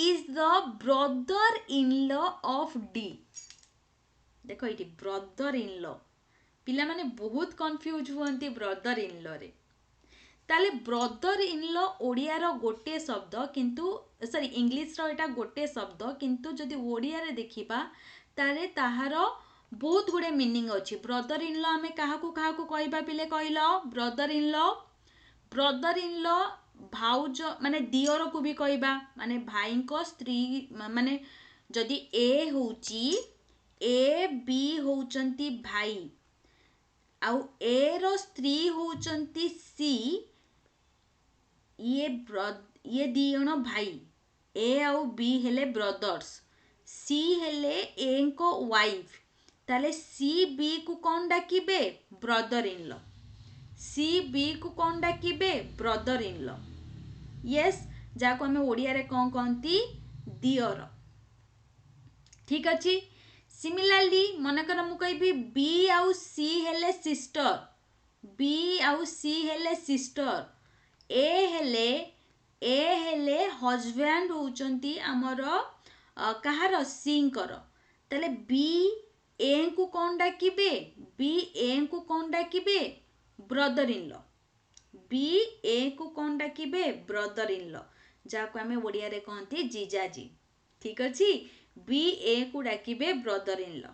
is the brother in law of D देखो ये ब्रदर इन लॉ पिला माने बहुत कंफ्यूज हुअंती ब्रदर इन लॉ रे ताले ब्रदर इन लॉ ओडिया रो गोटे शब्द किंतु सॉरी इंग्लिश रो एटा गोटे शब्द किंतु जदि ओडिया रे देखिबा तारे ताहार बहुत गुडे मीनिंग अछि ब्रदर इन लॉ हमें काहाकू काहाकू कहबा पिले कहलो ब्रदर इन लॉ भाउज माने दियर को भी कहबा माने भाई को स्त्री माने जदि ए होउची ए बी होउचंती भाई आउ ए रो स्त्री होउचंती सी ये दी जण भाई ए आउ बी हेले ब्रदर्स सी हेले ए को वाइफ ताले सी बी को कौन डाकिबे brother in law C B को कौन डाकिबे ब्रदर इन लॉ यस जाको हमें ओडिया रे कौन कहती दियर ठीक अछि सिमिलरली मनकर मु कहबी बी आउ सी हेले सिस्टर बी आउ सी हेले सिस्टर ए हेले हजबैंड होउचंती हमर कहार सींकर तले बी ए को कौन डाकिबे बी ए को कौन डाकिबे ब्रदर इन लॉ बी ए को कौन डाकिबे ब्रदर इन लॉ जाको हमें ओडिया रे कहती जीजाजी ठीक अछि बी ए को डाकिबे ब्रदर इन लॉ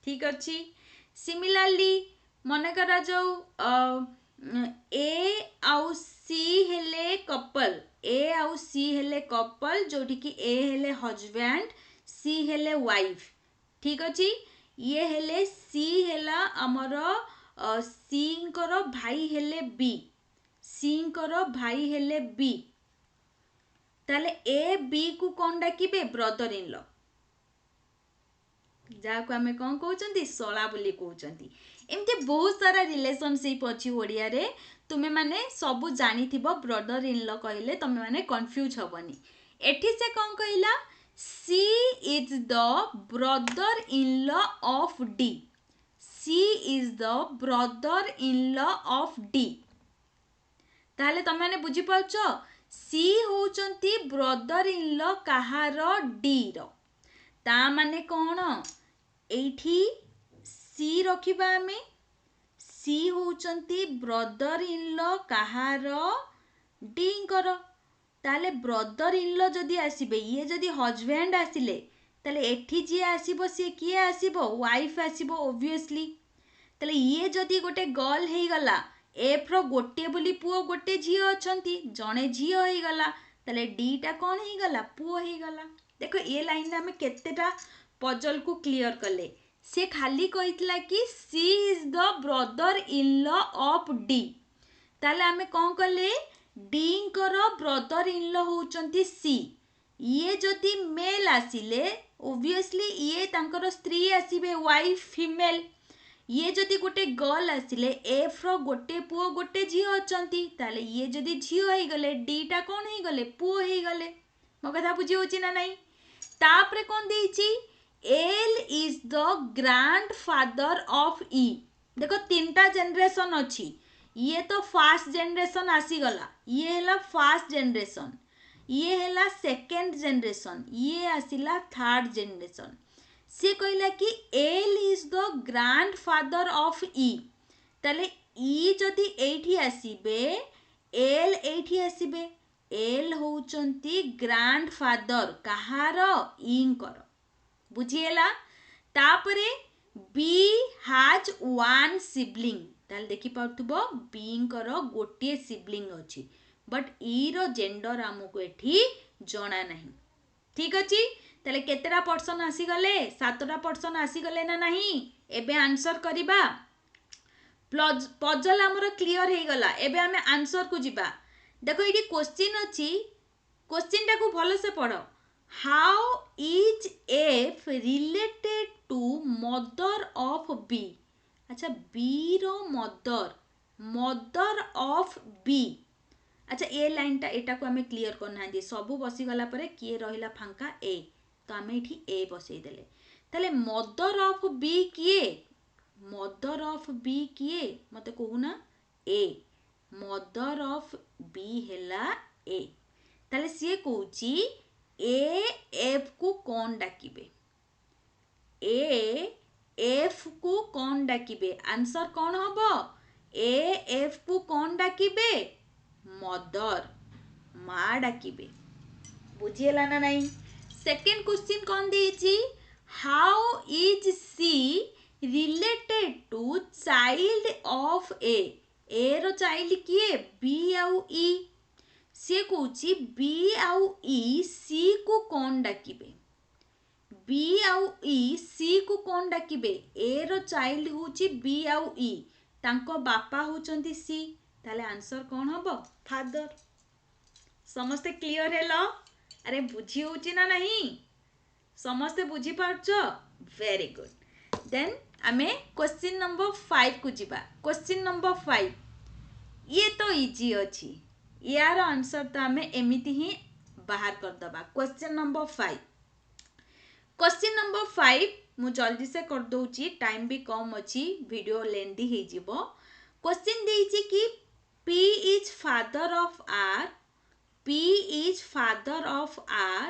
ठीक अछि सिमिलरली मन करा जाऊ ए आउ सी हेले कपल ए आउ सी हेले कपल जोठी कि ए हेले हजबैंड सी हेले वाइफ ठीक अछि ये हेले सी हेला हमर सींकर भाई हेले बी सींकर भाई हेले बी ताले ए बी को कौन डाकिबे ब्रदर इन लॉ जाको आमे कौन कहउचंती सळा बोली कहउचंती एमते बहुत सारा रिलेशनशिप अछि ओडिया रे तुमे माने सब जानिथिबो ब्रदर इन लॉ कहले तुमे माने कंफ्यूज हबनी एठी से कौन कहला C is the brother in law of D C is the brother in law of D ताले तुमे माने बुझी पाउचो सी होउचंती ब्रदर इन लॉ कहार डी रो ता माने कौन एठी सी रखिबा हमें सी होउचंती ब्रदर इन लॉ कहार डी कर ताले ब्रदर इन लॉ जदि आसीबे ये जदि हजबैंड आसिले ताले एठी जे आसीबो से किए आसीबो वाइफ आसीबो ऑब्वियसली ताले ये जदि गोटे गर्ल हेई गला एफ रो गोटे बोली पुओ गोटे झियो अछंती जणे झियो हेई गला ताले डी टा कोन हेई गला पुओ हेई गला देखो ये लाइन में केतेटा पजल को क्लियर कले से खाली कहितला कि C is the brother in law of D ताले आमे कौन कले डी कर ब्रदर इन लॉ होउचंती सी ये जदि मेल आसिले ऑब्वियसली ये तांकर स्त्री आसीबे वाइफ फीमेल ये जदि गोटे गर्ल आसिले एफ रो गोटे पुओ गोटे झियो अछंती ताले ये जदि झियो हेई गले डी टा कोन हेई गले पुओ हेई गले मो कथा बुझी होची ना नहीं तापरे कोन देइची L is the grand father of E देखो तीनटा जनरेशन अच्छी ये तो फास्ट जनरेशन आसी गला ये हैला फास्ट जनरेशन ये हैला सेकेंड जनरेशन ये आसिला थर्ड जनरेशन से कहला कि L is the grand father of E ताले ई जदि एठी आसीबे एल एठी आसीबे एल होउचंती ग्रैंड फादर कहार इंकर बुझिएला तापरे बी हैज वन सिबलिंग ताल देखि पाउथबो बी कर गोटे सिबलिंग अछि बट ई रो जेंडर हमको एठी जणा नहीं ठीक अछि ताले केतेरा पर्सन आसी गले 7टा पर्सन आसी गले ना नहीं एबे आंसर करिबा पजल हमर क्लियर हे गला एबे हमें आंसर को जिबा देखो इडी क्वेश्चन अछि क्वेश्चन टा को भलो से पढ़ो how is F related to mother of B अच्छा बी रो मदर ऑफ बी अच्छा ए लाइनटा एटा को आमे क्लियर करना सबू बसी गला परे किए रहिला फांका ए तो आमे एठी ए बसई देले ताले मदर ऑफ बी किए मदर ऑफ बी किए मते कहूना ए मदर ऑफ बी हेला ए ताले सी कहूची ए एफ को कौन डाकिबे ए एफ को कौन डाकिबे आंसर कौन हबो ए एफ को कौन डाकिबे मदर माँ डाकिबे बुझीला ना नहीं सेकेंड क्वेश्चन कौन देछि how is C related to child of A रो चाइल्ड किए बी आउ ई सी कहूची बी आउ ई सी को कौन डाकिबे बी आउ ई सी को कौन डाकिबे ए रो चाइल्ड होची बी आउ ई तांको बापा होचंती सी ताले आंसर कौन हबो फादर समस्ते क्लियर हेलो अरे बुझी होची ना नहीं समस्ते बुझी पारछो वेरी गुड देन आमे क्वेश्चन नंबर 5 को जिबा क्वेश्चन नंबर 5 ये तो इजी अछि यार आंसर तो आमे एमिति ही बाहर कर दबा क्वेश्चन नंबर 5 क्वेश्चन नंबर 5 मु जल्दी से कर दोची टाइम भी कम अछि वीडियो लेंदी हे जिवो क्वेश्चन देछि कि P is father of R, P is father of R,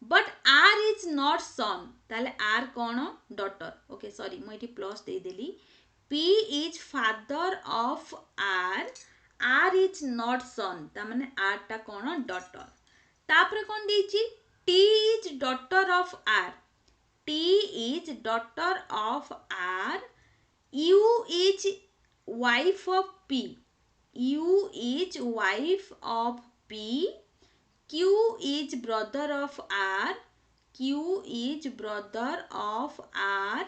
but R is not son. ताले R कौन daughter. Okay, sorry, मैं इटी plus they Delhi. P is father of R, R is not son. ता माने R टा कौन daughter. तापरे कौन देची T is daughter of R. T is daughter of R. U is wife of P. U is wife of P. Q is brother of R. Q is brother of R.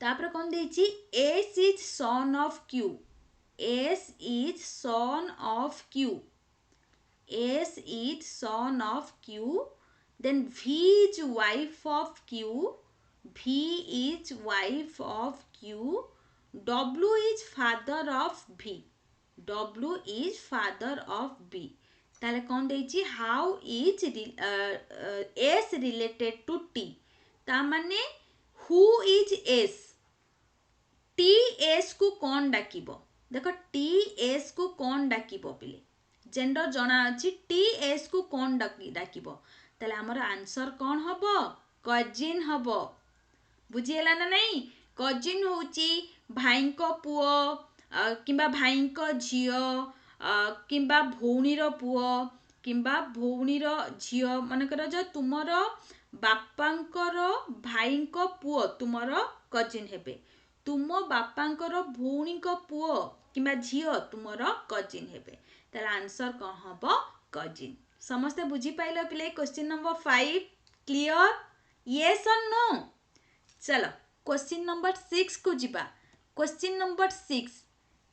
तापर कौन देछि S is son of Q. S is son of Q. S is son of Q. Then V is wife of Q. V is wife of Q. W is father of V. W is father of B. ताले कौन देछि how is S related to T. ता माने who is S. T S को कौन डाकिबो देखो T S को कौन डाकिबो पिले जेंडर जना अछि T S को कौन डाकिबो ताले हमर आंसर कौन हबो कजिन हबो बुझिएला ना नहीं कजिन होची भाई को पुओ किंबा भाई को झियो किंबा भौणीर पुओ किंबा भौणीर झियो मनकर जो तुमर बापांकर भाई को पुओ तुमर कजिन हेबे तुम बापांकर भौणी को पुओ किंबा झियो तुमर कजिन हेबे तार आंसर कौन हबो कजिन समस्ते बुझी पाइल पिले क्वेश्चन नंबर 5 क्लियर यस और नो चलो क्वेश्चन नंबर 6 को जिबा question number 6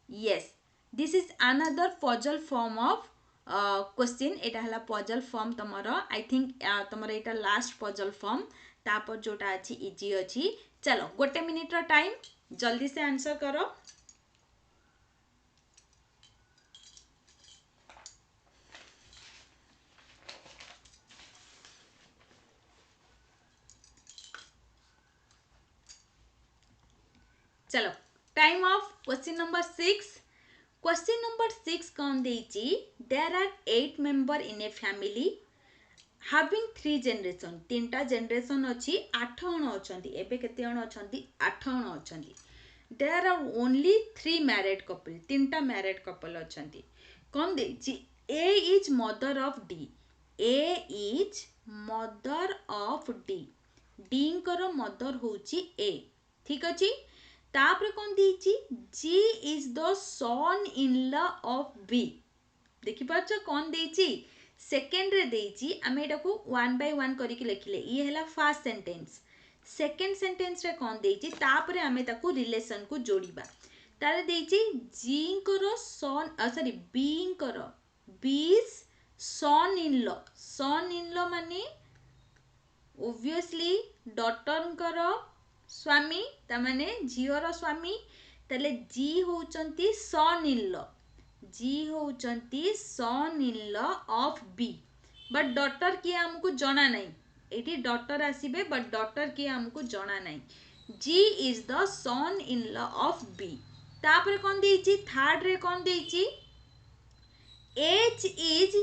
yes this is another puzzle form of question एटा हला puzzle form तमरो I think तमरो Etah last puzzle form तापर जोटा अछि इजी अछि चलो गोटे मिनिट रो टाइम जल्दी से आंसर करो चलो time of question number 6 question number 6 कौन देछि there are 8 member in A family having 3 generation तीनटा जनरेशन अछि 8 जण अछंती एबे केते जण अछंती 8 जण अछंती there are only 3 married couple तीनटा मैरिड कपल अछंती कौन देछि A is mother of D A is mother of D D कर मदर होची ए ठीक अछि तापर कौन देछि G is the son in law of B देखि पाछ कौन देछि सेकेंड रे देछि आमे एटा को 1 बाय 1 करी के लिखले ये हला फर्स्ट सेंटेंस सेकेंड सेंटेंस रे कौन देछि तापर आमे ताको रिलेशन को जोड़ीबा तारे देछि जी कर सन सॉरी बी कर बीज सन इन लॉ माने ऑब्वियसली डॉटर कर स्वामी ता माने झियर स्वामी ताले जी होचंती सन इन लॉ जी होउचंती son in law of B but daughter किए हमको जना नहीं एटी डॉटर आसीबे बट डॉटर किए हमको जना नहीं G is the son in law of B तापर कौन देइची थर्ड रे कौन देइची H is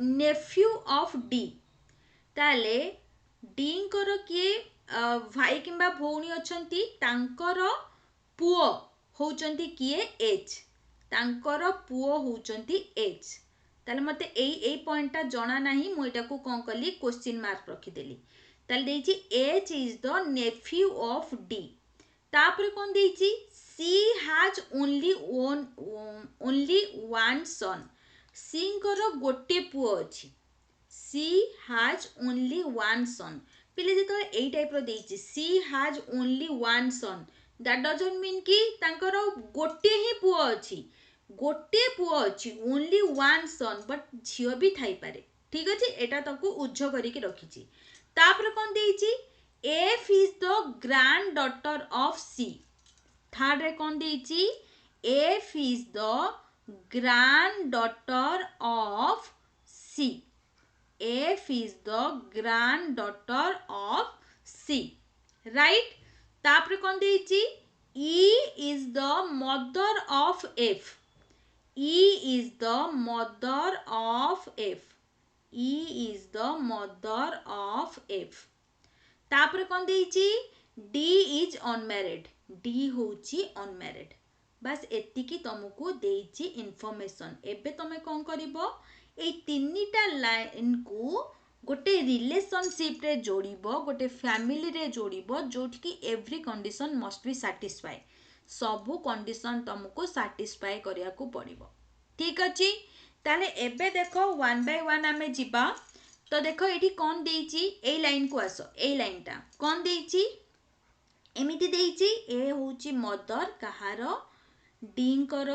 nephew of D ताले डींकर किए भाई किंबा भौणी अछंती तांकर पुओ होउचंती किए एच तांकर पुओ होउचंती एच ताले मते एई पॉइंटटा जणा नाही मु एटा को कोन कली क्वेश्चन मार्क रखी देली ताले देइची H is the nephew of D तापर कोन देइची C has only one son सींकर गोटे पुओ अछि C has only one son पिले जेतो एई टाइप रो देइची C has only one son that doesn't mean कि तांकर गोटे ही पुओ अछि गोटे पुओ अछि ओनली वन सन बट झियो भी थाई पारे ठीक अछि एटा तको उज्ज करिके रखिची तापर कोन देइची F is the granddaughter of C third रे कोन देइची F is the granddaughter of C F is the granddaughter of C. Right? तापर कौन देइची E is the mother of F. E is the mother of F. E is the mother of F. तापर कौन देइची D is unmarried. D होची unmarried. बस एतिकी तुमको देइची इनफॉरमेशन एबे तमे कौन करिवो ए तीनटा लाइन को गोटे रिलेशनशिप रे जोड़िबो गोटे फैमिली रे जोड़िबो जोठी की every condition must be satisfy सबु कंडीशन तुमको सैटिस्फाई करिया को पड़िबो ठीक अछि ताले एबे देखो वन बाय वन आमे जिबा तो देखो एठी कोन देइची ए लाइन को आसो ए लाइनटा कोन देइची एमिति देइची ए होची मदर कहारो डींकर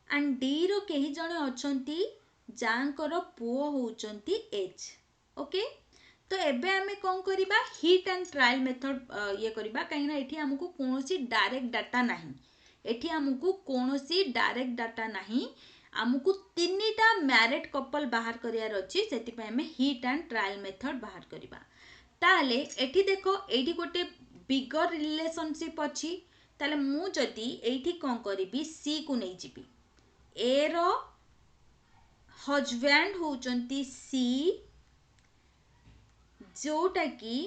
एंड डी रो केही जणे अछंती जांकर पुओ होउचंती एच ओके तो एबे आमे कोन करिबा हिट एंड ट्रायल मेथड ये करिबा काइना एठी हमकु कोनोसी डायरेक्ट डाटा नाही एठी हमकु कोनोसी डायरेक्ट डाटा नाही हमकु तीनटा मैरिड कपल बाहर करियार अछि सेति पे हमें हिट एंड ट्रायल मेथड बाहर करिबा ताले एठी देखो एठी गोटे बिगर रिलेशनशिप अछि ताले मु जदी एठी कोन करिबी सी को नै जिबी ए रो हजबैंड होउचंती सी जोटा की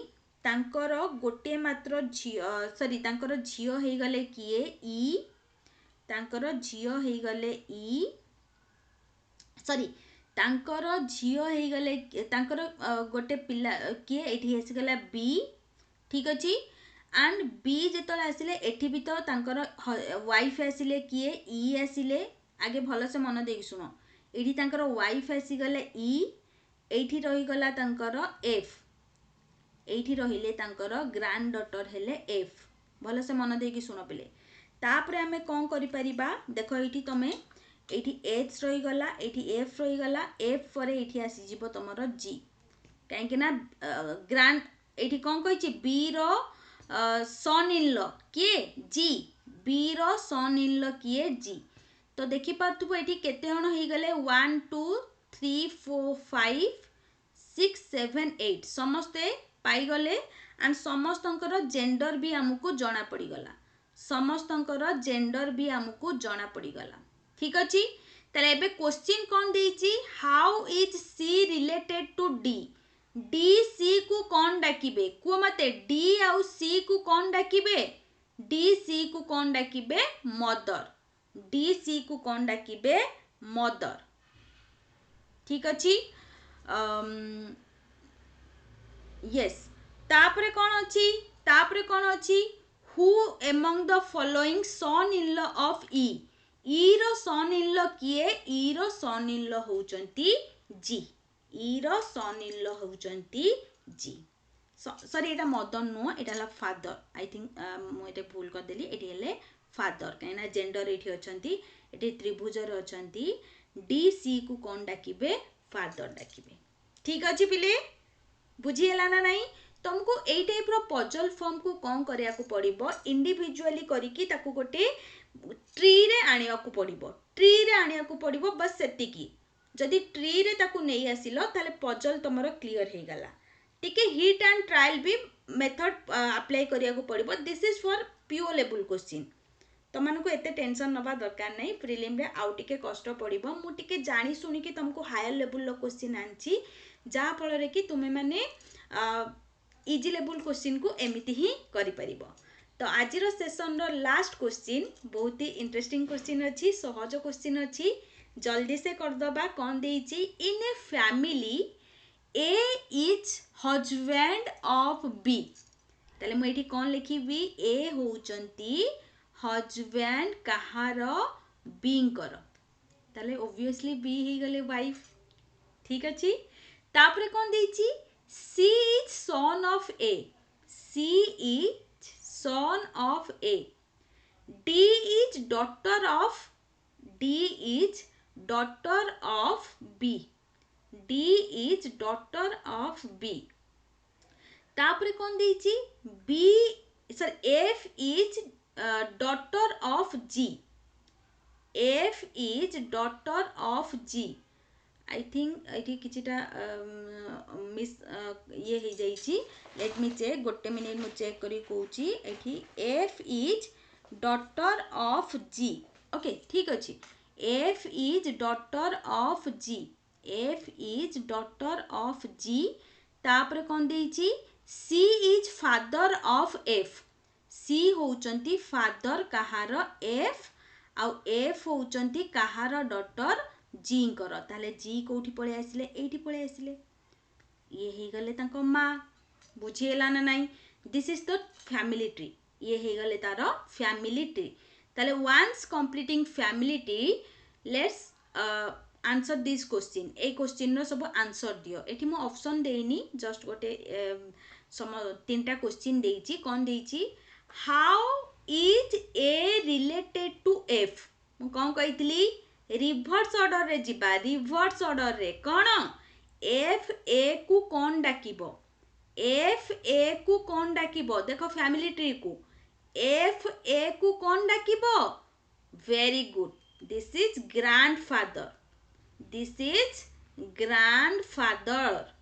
तांकर गोटे मात्र झियो सॉरी तांकर झियो हे गले किए ई तांकर झियो हे गले ई सॉरी तांकर झियो हे गले तांकर गोटे पिला किए एठी हेस गला बी ठीक अछि एंड बी जेतले आसिले एठी भी तो तांकर वाइफ आसिले किए ई आसिले आगे भलो से मन देकी सुनो एठी तांकर वाइफ आसी गले ई एठी रही गला तांकर एफ एठी रहिले तांकर ग्रैंड डॉटर हेले एफ भलो से मन देकी सुनो पिले तापरे हमें कोन करि परिबा देखो एठी तमे एठी एच रही गला एठी एफ रही गला एफ परे एठी आसी जिवो तमरो जी काहे कि ना ग्रैंड एठी कोन कहिछि B row son in law के G B row son in law किए जी तो देखि पाथुबो एठी केते हण हे गले 1 2 3 4 5 6 7 8 समस्ते पाई गले एंड समस्तंकर जेंडर भी हमको जाना पड़ी गला समस्तंकर जेंडर भी हमको जाना पड़ी गला ठीक अछि तले एबे क्वेश्चन कोन देइछि how is C related to D D C को कोन डाकिबे को मते डी आउ सी को कोन डाकिबे डी सी को कोन डाकिबे मदर डी सी को कोन डाकिबे मदर ठीक अछि यस तापरे कोन अछि who among the following son in law of E रो सन इन लॉ किए ई रो सन इन लॉ होउचंती जी ई रो सन इन लॉ होउचंती जी सॉरी एटा मदर नो एटा ला फादर आई थिंक मु एटा भूल कर देली एटी हेले फादर काइना जेंडर एठी अछंती एठी त्रिभुजर अछंती डी सी को कोन डाकिबे फादर डाकिबे ठीक अछि पिले बुझी हला ना नहीं तुमको एई टाइप रो पजल फॉर्म को कोन करिया को पड़िबो इंडिविजुअली करिकी ताको गोटे ट्री रे आनिया को पड़िबो, ट्री रे आनिया को पड़िबो, बस सेतिकी। जदि ट्री रे ताकू नहीं आसिलो ताले पजल तुमरो क्लियर हे गला। टिके हिट एंड ट्रायल भी मेथड अप्लाई करिया को पड़िबो। This is for PO level question. तुमको एते टेंशन नबा दरकार नहीं। प्रिलिम रे आउ टिके कष्ट पड़िबो। मु टिके जानी सुनी कि तुमको हायर लेवल लो क्वेश्चन आंची, जा फल रे कि तुमे माने इजी लेवल क्वेश्चन को एमिति ही करि परिबो। तो आज सेसन लास्ट क्वेश्चन बहुत ही इंटरेस्टिंग क्वेश्चन अच्छी, सहज क्वेश्चन अच्छी, जल्दी से करदबा। कौन देइची? In A family A is husband of B. ताले मु एठी कौन लिखिबी? ए होउचंती हजबैंड कहार? बींकर। ताले ऑब्वियसली बी ही गले वाइफ। ठीक अछि। तापरे कौन देइची? C is son of A. C is son of A. D is daughter of B. D is daughter of B. तापरे कौन देइची? B sir F is daughter of G. F is daughter of G. I think ये किछिटा मिस ये हो जाइए। लेट मी चेक, गोटे मिनिट मु चेक करी कहूची। एठी F is daughter of G. Okay ठीक अच्छे। F is daughter of G. F is daughter of G. तापरे कौन देइची? C is father of F. C होउचंती फादर कहार? एफ। आउ एफ होउचंती कहार? डॉटर? जी कर। ताले जी कोठी पळे आसिले? एठी पळे आसिले। ये हे गले तांको माँ। बुझीला ना नहीं? This is the family tree. ये हे गले तारो फैमिली ट्री। ताले once completing family tree, let's answer this question. ए क्वेश्चन रो सब आंसर दियो। एठी मु ऑप्शन देइनी, जस्ट गोटे तीनटा क्वेश्चन देइची। कौन देइची? How is A related to F? मु कौन कहितली? रिभर्स ऑर्डर रे जिबा। रिभर्स ऑर्डर रे कौन? एफ ए कु कौन डाकिबो? एफ ए कु कौन डाकिबो? देखो फैमिली ट्री को एफ ए कु कौन डाकिबो? Very good, this is grandfather. This is grandfather.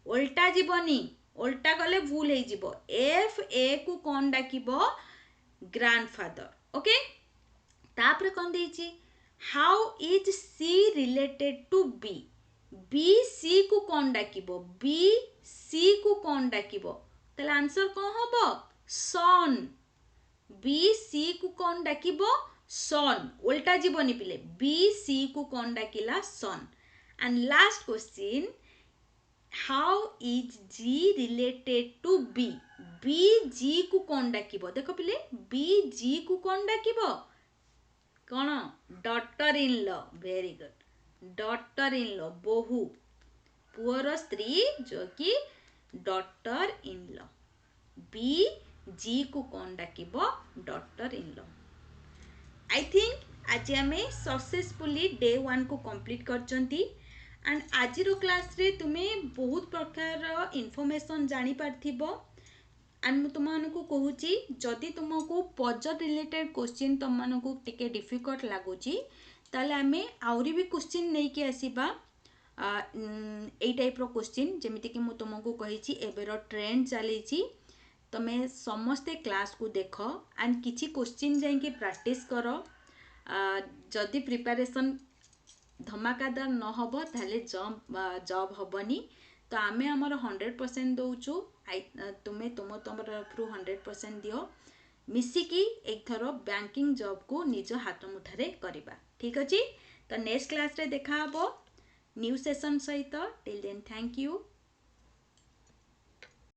उल्टा जीवनी, उल्टा गले भूल हे जीवो। एफ ए कु कौन डाकिबो? ग्रैंडफादर। ओके। तापरे कौन देइची? How is C related to B? B C को कौन डाकिबो? बी सी को कौन डाकिबो? ताले आंसर कौन हबो? सन। बी सी को कौन डाकिबो? सन। उल्टा जीवनी पिले। बी सी को कौन डाकिला? Son. And last question, how is G related to B? B G को कौन डाकिबो? देखो पिले, बी जी को कौन डाकिबो? कौन? Daughter in law. Very good, daughter in law, बोहू, पुअर स्त्री जो कि daughter in law. B G को कौन डाकिबो? Daughter in law. I think आज आम सक्सेसफुली डे 1 को कंप्लीट करचंती। एंड आज क्लास रे तुम्हें बहुत प्रकार इनफॉरमेशन जानी पारथिबो। एंड मु तुमको कहूची, जदि तुमको पजर रिलेटेड क्वेश्चन तुमको टिके डिफिकल्ट लगुची, ताले आमे आउरी भी क्वेश्चन नहीं कि आसीबा ए टाइप रो क्वेश्चन। जेमिति कि मु तुमको कहिची एबेर ट्रेंड चलीची। तमे समस्ते क्लास को देख एंड किछि क्वेश्चन जाई कि प्रैक्टिस करो। जदि प्रिपरेशन धमाकादार न हबो ताले जॉब हबनी। तो आमे हमर 100% दउचु। तुम्हें तुम तरफ 100% दियो। मिसिकी एक थरो बैंकिंग जॉब को निज हाथ मुठारे करिबा। ठीक अछि। तो नेक्स्ट क्लास रे देखा हबो न्यू सेशन सहित। Till then thank you.